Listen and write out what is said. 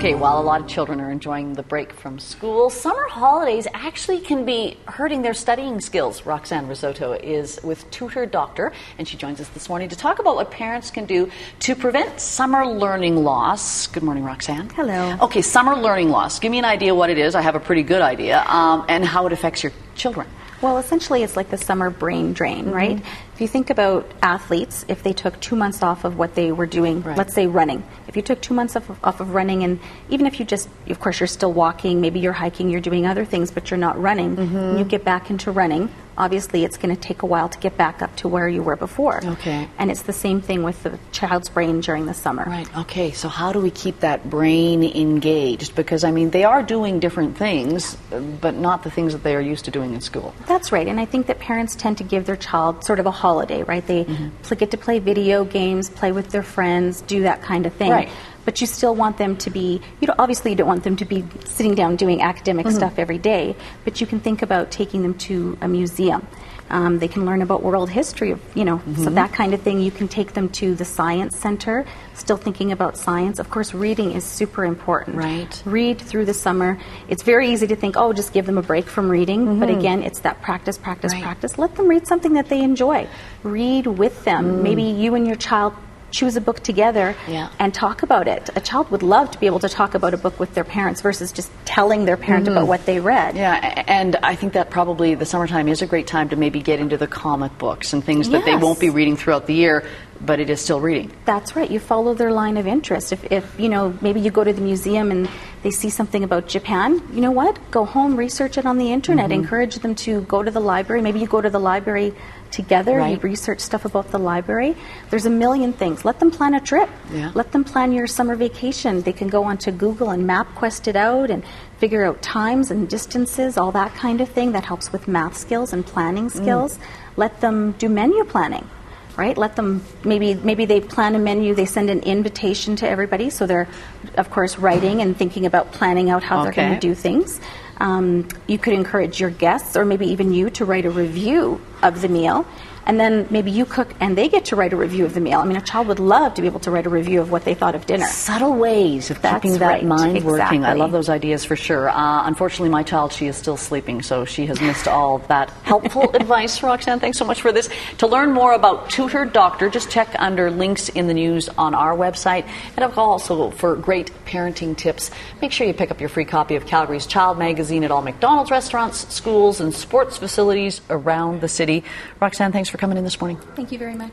Okay, while a lot of children are enjoying the break from school, summer holidays actually can be hurting their studying skills. Rozanne Rizzuto is with Tutor Doctor, and she joins us this morning to talk about what parents can do to prevent summer learning loss. Good morning, Rozanne. Hello. Okay, summer learning loss. Give me an idea what it is. I have a pretty good idea, and how it affects your children. Well, essentially, it's like the summer brain drain, right? If you think about athletes, if they took 2 months off of what they were doing, let's say running. If you took 2 months off of running, and even if you just, of course, you're still walking, maybe you're hiking, you're doing other things, but you're not running, and you get back into running, obviously it's going to take a while to get back up to where you were before. Okay. And it's the same thing with the child's brain during the summer. Right. Okay, so how do we keep that brain engaged? Because, I mean, they are doing different things, but not the things that they are used to doing in school. That's right, and I think that parents tend to give their child sort of a holiday, right? They get to play video games, play with their friends, do that kind of thing. Right. But you still want them to be, obviously you don't want them to be sitting down doing academic stuff every day, but you can think about taking them to a museum. They can learn about world history, so that kind of thing. You can take them to the science center, still thinking about science. Of course, reading is super important. Right. Read through the summer. It's very easy to think, oh, just give them a break from reading. But again, it's that practice. Let them read something that they enjoy. Read with them. Maybe you and your child choose a book together and talk about it. A child would love to be able to talk about a book with their parents versus just telling their parent about what they read. Yeah, and I think that probably the summertime is a great time to maybe get into the comic books and things that they won't be reading throughout the year, but it is still reading. That's right. You follow their line of interest. If maybe you go to the museum and they see something about Japan, you know what? Go home, research it on the internet. Encourage them to go to the library. Maybe you go to the library together. You research stuff about the library. There's a million things. Let them plan a trip. Let them plan your summer vacation. They can go onto Google and MapQuest it out and figure out times and distances, all that kind of thing. That helps with math skills and planning skills. Let them do menu planning. Right? Let them, maybe they plan a menu, they send an invitation to everybody, so they're, of course, writing and thinking about planning out how they're going to do things. You could encourage your guests, or maybe even you, to write a review of the meal, and then maybe you cook and they get to write a review of the meal. I mean, a child would love to be able to write a review of what they thought of dinner. Subtle ways of keeping that mind working. I love those ideas for sure. Unfortunately, my child, she is still sleeping, so she has missed all of that helpful advice. Rozanne, thanks so much for this. To learn more about Tutor Doctor, just check under links in the news on our website. And also for great parenting tips, make sure you pick up your free copy of Calgary's Child Magazine at all McDonald's restaurants, schools, and sports facilities around the city. Rozanne, thanks for coming in this morning. Thank you very much.